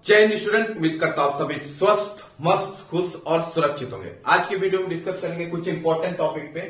जय हिंद स्टूडेंट, उम्मीद करता हूं सभी स्वस्थ, मस्त, खुश और सुरक्षित होंगे। आज की वीडियो में डिस्कस करेंगे कुछ इंपॉर्टेंट टॉपिक पे।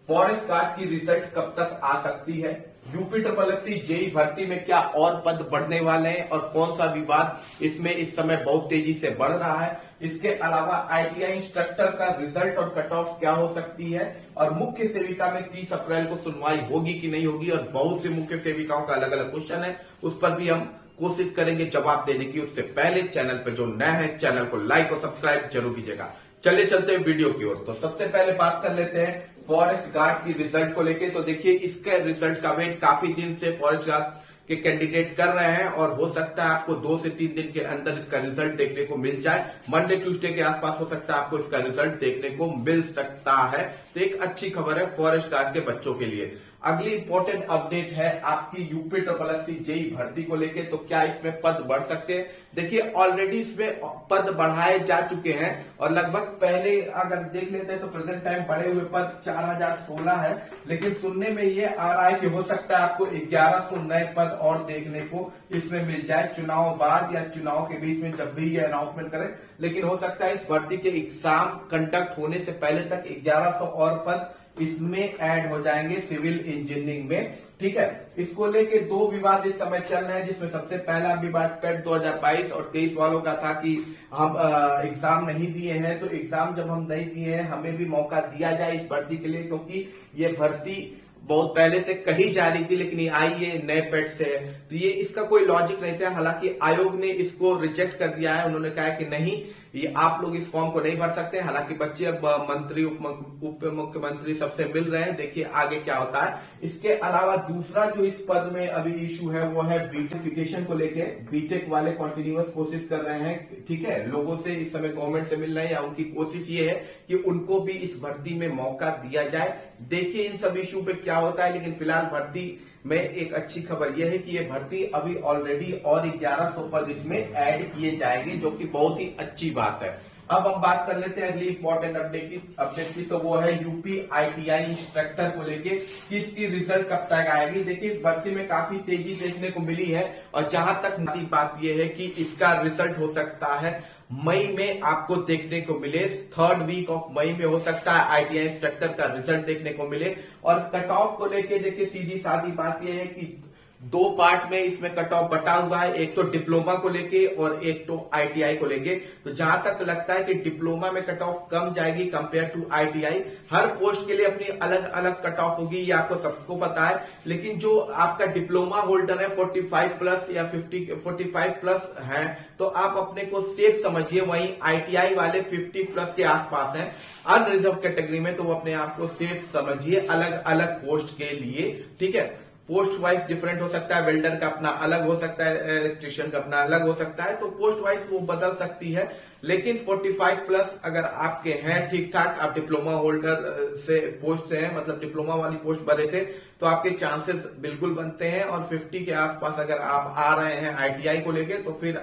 फॉरेस्ट गार्ड की रिजल्ट कब तक आ सकती है, यूपी ट्रिपल एससी जेई भर्ती में क्या और पद बढ़ने वाले हैं और कौन सा विवाद इसमें इस समय बहुत तेजी से बढ़ रहा है। इसके अलावा आईटीआई इंस्ट्रक्टर का रिजल्ट और कट ऑफ क्या हो सकती है और मुख्य सेविका में 30 अप्रैल को सुनवाई होगी कि नहीं होगी और बहुत सी मुख्य सेविकाओं का अलग अलग क्वेश्चन है, उस पर भी हम कोशिश करेंगे जवाब देने की। उससे पहले चैनल पे जो नया है चैनल को लाइक और सब्सक्राइब जरूर कीजिएगा। चलिए चलते हैं वीडियो की ओर। तो सबसे पहले बात कर लेते हैं फॉरेस्ट गार्ड की रिजल्ट को लेके। तो देखिए, इसके रिजल्ट का वेट काफी दिन से फॉरेस्ट गार्ड के कैंडिडेट कर रहे हैं और हो सकता है आपको 2 से 3 दिन के अंदर इसका रिजल्ट देखने को मिल जाए। मंडे ट्यूसडे के आसपास हो सकता है आपको इसका रिजल्ट देखने को मिल सकता है। तो एक अच्छी खबर है फॉरेस्ट गार्ड के बच्चों के लिए। अगली इंपॉर्टेंट अपडेट है आपकी यूपी ट्रिपल एससी जेई भर्ती को लेके। तो क्या इसमें पद बढ़ सकते हैं? देखिए, ऑलरेडी इसमें पद बढ़ाए जा चुके हैं और लगभग पहले अगर देख लेते हैं तो प्रेजेंट टाइम बढ़े हुए पद 4016 है, लेकिन सुनने में ये आ रहा है कि हो सकता है आपको 1100 नए पद और देखने को इसमें मिल जाए चुनाव बाद या चुनाव के बीच में, जब भी ये अनाउंसमेंट करें। लेकिन हो सकता है इस भर्ती के एग्जाम कंडक्ट होने से पहले तक 1100 और पद इसमें ऐड हो जाएंगे सिविल इंजीनियरिंग में। ठीक है, इसको लेके 2 विवाद इस समय चल रहे हैं, जिसमें सबसे पहला विवाद पेट 2022 और 23 वालों का था कि हम एग्जाम नहीं दिए हैं। तो एग्जाम जब हम नहीं दिए हैं, हमें भी मौका दिया जाए इस भर्ती के लिए, क्योंकि ये भर्ती बहुत पहले से कही जा रही थी, लेकिन ये आई ये नए पेट से है। तो ये इसका कोई लॉजिक नहीं था। हालांकि आयोग ने इसको रिजेक्ट कर दिया है। उन्होंने कहा कि नहीं, ये आप लोग इस फॉर्म को नहीं भर सकते। हालांकि बच्चे अब मंत्री, उप मुख्यमंत्री सबसे मिल रहे हैं, देखिए आगे क्या होता है। इसके अलावा दूसरा जो इस पद में अभी इशू है वो है बीटेकिफिकेशन को लेके। बीटेक वाले कंटिन्यूअस कोशिश कर रहे हैं, ठीक है, लोगों से इस समय गवर्नमेंट से मिल रहे हैं, या उनकी कोशिश ये है कि उनको भी इस भर्ती में मौका दिया जाए। देखिए इन सब इशू पे क्या होता है, लेकिन फिलहाल भर्ती में एक अच्छी खबर यह है कि ये भर्ती अभी ऑलरेडी और 1100 पद इसमें ऐड किए जाएंगे, जो कि बहुत ही अच्छी बात है। अब हम बात कर लेते हैं अगली इंपॉर्टेंट अपडेट की। तो वो है यूपी आईटीआई इंस्ट्रक्टर को लेके कि इसकी रिजल्ट कब तक आएगी। देखिए, इस भर्ती में काफी तेजी देखने को मिली है और जहां तक बात यह है कि इसका रिजल्ट हो सकता है मई में आपको देखने को मिले। 3rd वीक ऑफ मई में हो सकता है आईटीआई इंस्ट्रक्टर का रिजल्ट देखने को मिले। और कट ऑफ को लेके देखिए, सीधी सादी बात यह है कि 2 पार्ट में इसमें कट ऑफ बटा हुआ है, एक तो डिप्लोमा को लेके और एक तो आईटीआई को लेके। तो जहां तक लगता है कि डिप्लोमा में कट ऑफ कम जाएगी कंपेयर टू आईटीआई। हर पोस्ट के लिए अपनी अलग अलग कट ऑफ होगी, ये आपको सबको पता है। लेकिन जो आपका डिप्लोमा होल्डर है 45 प्लस या 45 प्लस है, तो आप अपने को सेफ समझिए। वहीं आईटीआई वाले 50 प्लस के आसपास हैं अनरिजर्व कैटेगरी में, तो वो अपने आप को सेफ समझिए अलग अलग पोस्ट के लिए। ठीक है, पोस्ट वाइज डिफरेंट हो सकता है, वेल्डर का अपना अलग हो सकता है, इलेक्ट्रिशियन का अपना अलग हो सकता है, तो पोस्ट वाइज वो बदल सकती है। लेकिन 45 प्लस अगर आपके हैं ठीक ठाक, आप डिप्लोमा होल्डर से पोस्ट से हैं, मतलब डिप्लोमा वाली पोस्ट भरे थे, तो आपके चांसेस बिल्कुल बनते हैं। और 50 के आसपास अगर आप आ रहे हैं आईटीआई को लेके, तो फिर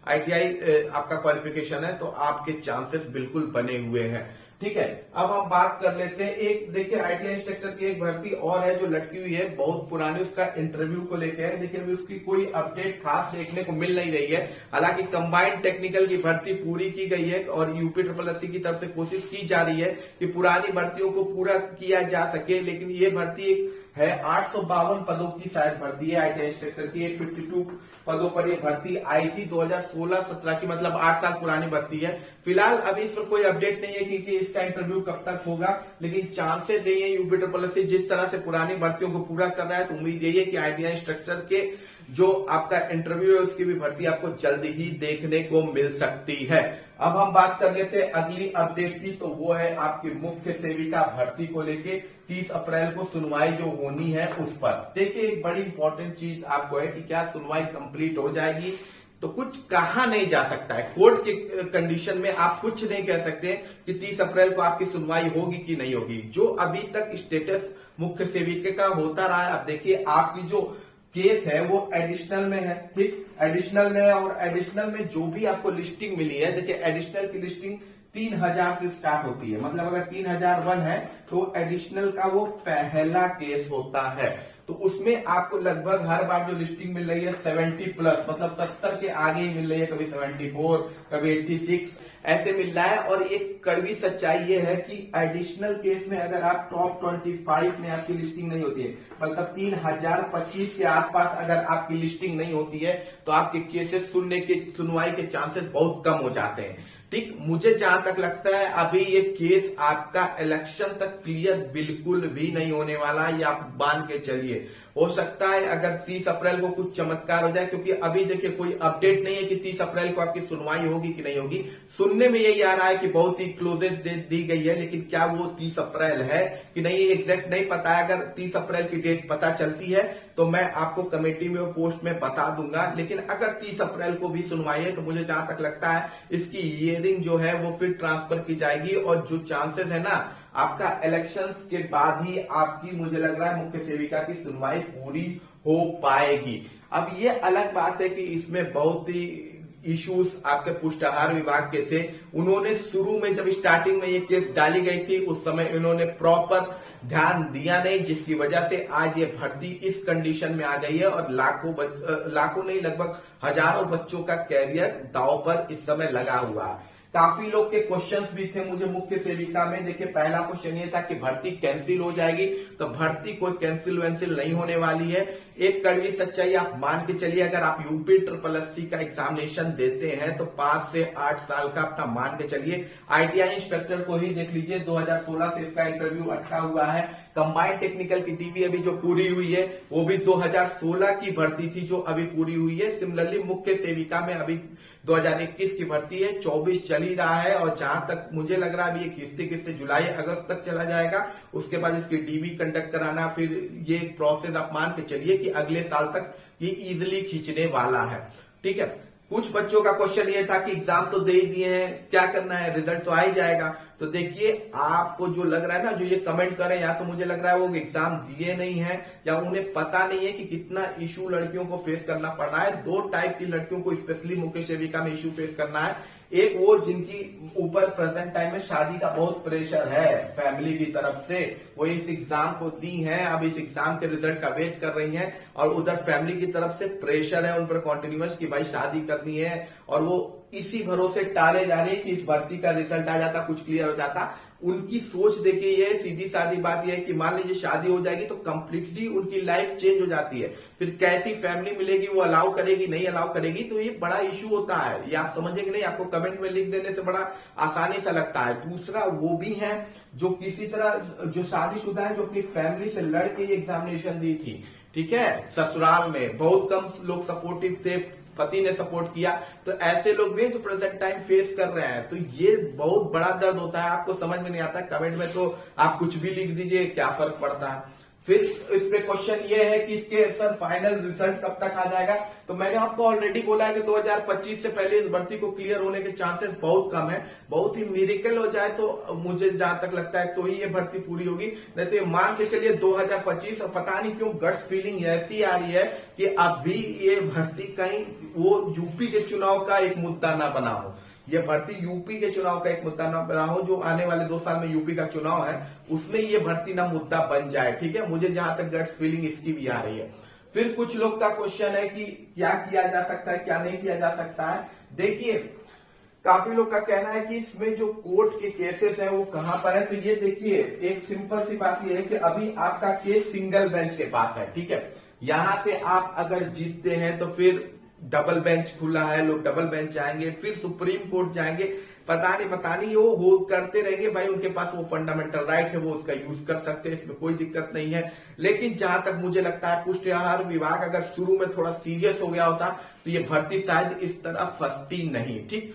आईटीआई आपका क्वालिफिकेशन है, तो आपके चांसेस बिल्कुल बने हुए हैं। ठीक है, अब हम बात कर लेते हैं एक, देखिए आईटीआई इंस्ट्रक्टर की एक भर्ती और है जो लटकी हुई है, बहुत पुरानी, उसका इंटरव्यू को लेके है। देखिए अभी उसकी कोई अपडेट खास देखने को मिल नहीं रही है। हालांकि कंबाइंड टेक्निकल की भर्ती पूरी की गई है और यूपी ट्रिपल एससी की तरफ से कोशिश की जा रही है कि पुरानी भर्तियों को पूरा किया जा सके। लेकिन ये भर्ती एक है 852 पदों की शायद भर्ती है आईटीआई इंस्ट्रक्टर की। 852 पदों पर ये भर्ती आई थी 2016-17 की, मतलब 8 साल पुरानी भर्ती है। फिलहाल अभी इस पर कोई अपडेट नहीं है कि इसका इंटरव्यू कब तक होगा, लेकिन चांसेस यही है यूपी ट्रिपल एससी जिस तरह से पुरानी भर्तियों को पूरा कर रहा है, तो उम्मीद यही है कि आईटीआई इंस्ट्रक्टर के जो आपका इंटरव्यू है उसकी भी भर्ती आपको जल्द ही देखने को मिल सकती है। अब हम बात कर लेते हैं अगली अपडेट की। तो वो है आपकी मुख्य सेविका भर्ती को लेके 30 अप्रैल को सुनवाई जो होनी है उस पर। देखिए, एक बड़ी इंपॉर्टेंट चीज आपको है कि क्या सुनवाई कंप्लीट हो जाएगी, तो कुछ कहा नहीं जा सकता है। कोर्ट के कंडीशन में आप कुछ नहीं कह सकते कि 30 अप्रैल को आपकी सुनवाई होगी कि नहीं होगी। जो अभी तक स्टेटस मुख्य सेविका का होता रहा है, अब देखिए आपकी जो केस है वो एडिशनल में है, ठीक, एडिशनल में है। और एडिशनल में जो भी आपको लिस्टिंग मिली है, देखिए एडिशनल की लिस्टिंग 3000 से स्टार्ट होती है, मतलब अगर 3001 है तो एडिशनल का वो पहला केस होता है। तो तो उसमें आपको लगभग हर बार जो लिस्टिंग मिल रही है 70 प्लस, मतलब 70 के आगे ही मिल रही है, कभी 74, कभी 86 ऐसे मिल रहा है। और एक कड़वी सच्चाई ये है कि एडिशनल केस में अगर आप टॉप 25 में आपकी लिस्टिंग नहीं होती है, मतलब 3025 के आसपास अगर आपकी लिस्टिंग नहीं होती है, तो आपके केसेस सुनवाई के चांसेस बहुत कम हो जाते हैं। ठीक, मुझे जहां तक लगता है अभी ये केस आपका इलेक्शन तक क्लियर बिल्कुल भी नहीं होने वाला, ये आप मान के चलिए। हो सकता है अगर 30 अप्रैल को कुछ चमत्कार हो जाए, क्योंकि अभी देखिए कोई अपडेट नहीं है कि 30 अप्रैल को आपकी सुनवाई होगी कि नहीं होगी। सुनने में यही आ रहा है कि बहुत ही क्लोजेस्ट डेट दी गई है, लेकिन क्या वो 30 अप्रैल है कि नहीं एग्जैक्ट नहीं पता है। अगर 30 अप्रैल की डेट पता चलती है तो मैं आपको कमेटी में पोस्ट में बता दूंगा, लेकिन अगर 30 अप्रैल को भी सुनवाई है तो मुझे जहां तक लगता है इसकी हियरिंग जो है वो फिर ट्रांसफर की जाएगी, और जो चांसेस है ना आपका इलेक्शंस के बाद ही आपकी, मुझे लग रहा है मुख्य सेविका की सुनवाई पूरी हो पाएगी। अब ये अलग बात है कि इसमें बहुत ही इश्यूज आपके पुष्टाहार विभाग के थे। उन्होंने शुरू में जब स्टार्टिंग में ये केस डाली गई थी उस समय इन्होंने प्रॉपर ध्यान दिया नहीं, जिसकी वजह से आज ये भर्ती इस कंडीशन में आ गई है और लाखों नहीं लगभग हजारों बच्चों का कैरियर दांव पर इस समय लगा हुआ है। काफी लोग के क्वेश्चंस भी थे मुझे मुख्य सेविका में। देखिए पहला क्वेश्चन ये था कि भर्ती कैंसिल हो जाएगी, तो भर्ती कोई कैंसिल वैंसिल नहीं होने वाली है। एक कड़वी सच्चाई आप मान के चलिए, अगर आप यूपी SSC का एग्जामिनेशन देते हैं तो 5 से 8 साल का अपना मान के चलिए। ITI इंस्ट्रक्टर को ही देख लीजिए, 2016 से इसका इंटरव्यू अटका हुआ है। कंबाइंड टेक्निकल की DB अभी जो पूरी हुई है वो भी 2016 की भर्ती थी जो अभी पूरी हुई है। सिमिलरली मुख्य सेविका में अभी 2021 की भर्ती है, 24 चल ही रहा है, और जहां तक मुझे लग रहा है अभी ये किस्ते जुलाई अगस्त तक चला जाएगा। उसके बाद इसकी DB कंडक्ट कराना, फिर ये प्रोसेस आप मान के चलिए कि अगले साल तक ये इजिली खींचने वाला है। ठीक है, कुछ बच्चों का क्वेश्चन ये था कि एग्जाम तो दे ही दिए हैं, क्या करना है, रिजल्ट तो आ ही जाएगा। तो देखिए आपको जो लग रहा है ना, जो ये कमेंट करें, या तो मुझे लग रहा है वो एग्जाम दिए नहीं है या उन्हें पता नहीं है कि कितना इशू लड़कियों को फेस करना पड़ रहा है। 2 टाइप की लड़कियों को स्पेशली मुख्य सेविका में इशू फेस करना है। एक वो जिनकी ऊपर प्रेजेंट टाइम में शादी का बहुत प्रेशर है फैमिली की तरफ से, वो इस एग्जाम को दी हैं, अब इस एग्जाम के रिजल्ट का वेट कर रही हैं, और उधर फैमिली की तरफ से प्रेशर है उन पर कॉन्टिन्यूअस कि भाई शादी करनी है, और वो इसी भरोसे टाले जा रही है कि इस भर्ती का रिजल्ट आ जाता, कुछ क्लियर हो जाता। उनकी सोच देखिए, ये सीधी सादी बात यह है कि मान लीजिए शादी हो जाएगी तो कंप्लीटली उनकी लाइफ चेंज हो जाती है। फिर कैसी फैमिली मिलेगी, वो अलाउ करेगी नहीं अलाउ करेगी, तो ये बड़ा इशू होता है। ये आप समझेंगे नहीं, आपको कमेंट में लिख देने से बड़ा आसानी सा लगता है। दूसरा वो भी है जो किसी तरह जो शादीशुदा है, जो अपनी फैमिली से लड़के एग्जामिनेशन दी थी, ठीक है, ससुराल में बहुत कम लोग सपोर्टिव थे, पति ने सपोर्ट किया, तो ऐसे लोग भी हैं जो प्रेजेंट टाइम फेस कर रहे हैं। तो ये बहुत बड़ा दर्द होता है, आपको समझ में नहीं आता। कमेंट में तो आप कुछ भी लिख दीजिए, क्या फर्क पड़ता है। फिर इस पे क्वेश्चन ये है कि इसके सर फाइनल रिजल्ट कब तक आ जाएगा। तो मैंने आपको ऑलरेडी बोला है कि 2025 से पहले इस भर्ती को क्लियर होने के चांसेस बहुत कम है। बहुत ही मिरेकल हो जाए तो मुझे जहां तक लगता है तो ही ये भर्ती पूरी होगी, नहीं तो ये मान के चलिए 2025। और पता नहीं क्यों गट्स फीलिंग ऐसी आ रही है कि अभी ये भर्ती कहीं वो यूपी के चुनाव का एक मुद्दा ना बना हो, ये भर्ती यूपी के चुनाव का एक मुद्दा न बना हो, जो आने वाले 2 साल में यूपी का चुनाव है उसमें ये भर्ती ना मुद्दा बन जाए। ठीक है, मुझे जहां तक गट्स फीलिंग इसकी भी आ रही है। फिर कुछ लोग का क्वेश्चन है कि क्या किया जा सकता है, क्या नहीं किया जा सकता है। देखिए काफी लोग का कहना है कि इसमें जो कोर्ट के केसेस हैं वो कहां पर है। तो ये देखिए एक सिंपल सी बात ये है कि अभी आपका केस सिंगल बेंच के पास है। ठीक है, यहां से आप अगर जीतते हैं तो फिर डबल बेंच खुला है, लोग डबल बेंच जाएंगे, फिर सुप्रीम कोर्ट जाएंगे, पता नहीं वो हो करते रहेंगे। भाई उनके पास वो फंडामेंटल राइट है, वो उसका यूज कर सकते हैं, इसमें कोई दिक्कत नहीं है। लेकिन जहां तक मुझे लगता है पुष्टाहार विभाग अगर शुरू में थोड़ा सीरियस हो गया होता तो ये भर्ती शायद इस तरह फंसती नहीं। ठीक,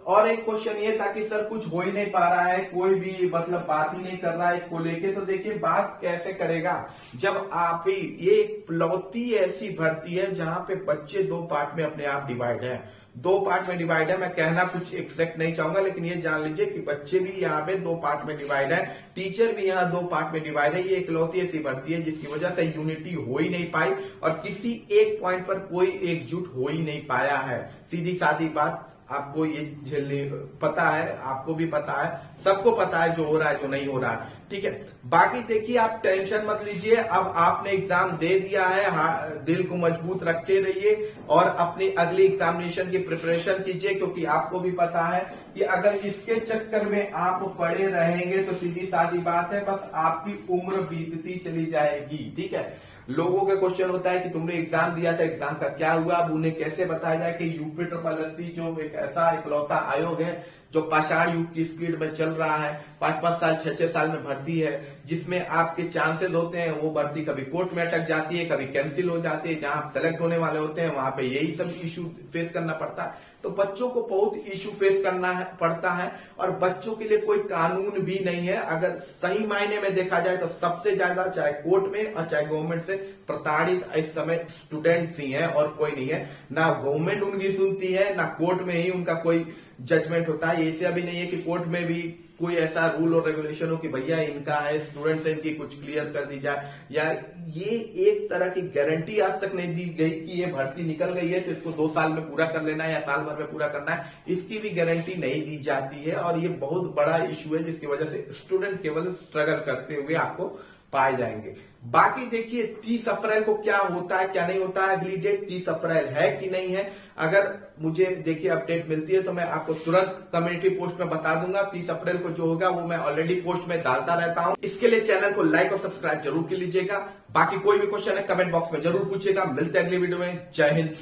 और एक क्वेश्चन ये था कि सर कुछ हो ही नहीं पा रहा है, कोई भी मतलब बात ही नहीं कर रहा है इसको लेके। तो देखिए बात कैसे करेगा जब आप ही, ये इकलौती ऐसी भर्ती है जहां पे बच्चे 2 पार्ट में अपने आप डिवाइड है, 2 पार्ट में डिवाइड है। मैं कहना कुछ एक्सैक्ट नहीं चाहूंगा, लेकिन ये जान लीजिए कि बच्चे भी यहाँ पे 2 पार्ट में डिवाइड है, टीचर भी यहाँ 2 पार्ट में डिवाइड है। ये इकलौती ऐसी भर्ती है जिसकी वजह से यूनिटी हो ही नहीं पाई और किसी एक पॉइंट पर कोई एकजुट हो ही नहीं पाया है। सीधी सादी बात आपको ये झेलनी पता है, आपको भी पता है, सबको पता है जो हो रहा है जो नहीं हो रहा है, ठीक है। बाकी देखिए, आप टेंशन मत लीजिए, अब आपने एग्जाम दे दिया है, दिल को मजबूत रखे रहिए और अपनी अगली एग्जामिनेशन की प्रिपरेशन कीजिए, क्योंकि आपको भी पता है कि अगर इसके चक्कर में आप पड़े रहेंगे तो सीधी सादी बात है, बस आपकी उम्र बीतती चली जाएगी, ठीक है। लोगों का क्वेश्चन होता है कि तुमने एग्जाम दिया था, एग्जाम का क्या हुआ। अब उन्हें कैसे बताया जाए कि यूपी ट्रिपल एससी जो एक ऐसा इकलौता आयोग है जो पाषाण युग की स्पीड में चल रहा है, 5-5 साल 6-6 साल में भर्ती है, जिसमें आपके चांसेस होते हैं वो भर्ती कभी कोर्ट में अटक जाती है, कभी कैंसिल हो जाती है, जहां आप सेलेक्ट होने वाले होते हैं वहां पे यही सब इशू फेस करना पड़ता है। तो बच्चों को बहुत इशू फेस करना पड़ता है और बच्चों के लिए कोई कानून भी नहीं है। अगर सही मायने में देखा जाए तो सबसे ज्यादा चाहे कोर्ट में और चाहे गवर्नमेंट से प्रताड़ित इस समय स्टूडेंट्स ही हैं और कोई नहीं है। ना गवर्नमेंट उनकी सुनती है, ना कोर्ट में ही उनका कोई जजमेंट होता है। ऐसा भी नहीं है कि कोर्ट में भी कोई ऐसा रूल और रेगुलेशन हो कि भैया इनका है, स्टूडेंट्स है, इनकी कुछ क्लियर कर दी जाए, या ये एक तरह की गारंटी आज तक नहीं दी गई कि ये भर्ती निकल गई है तो इसको 2 साल में पूरा कर लेना है या साल भर में पूरा करना है, इसकी भी गारंटी नहीं दी जाती है। और ये बहुत बड़ा इशू है जिसकी वजह से स्टूडेंट केवल स्ट्रगल करते हुए आपको पाए जाएंगे। बाकी देखिए 30 अप्रैल को क्या होता है क्या नहीं होता है, अगली डेट 30 अप्रैल है कि नहीं है। अगर मुझे देखिए अपडेट मिलती है तो मैं आपको तुरंत कम्युनिटी पोस्ट में बता दूंगा। 30 अप्रैल को जो होगा वो मैं ऑलरेडी पोस्ट में डालता रहता हूं। इसके लिए चैनल को लाइक और सब्सक्राइब जरूर कर लीजिएगा। बाकी कोई भी क्वेश्चन है कमेंट बॉक्स में जरूर पूछिएगा। मिलते हैं अगली वीडियो में। जय हिंद।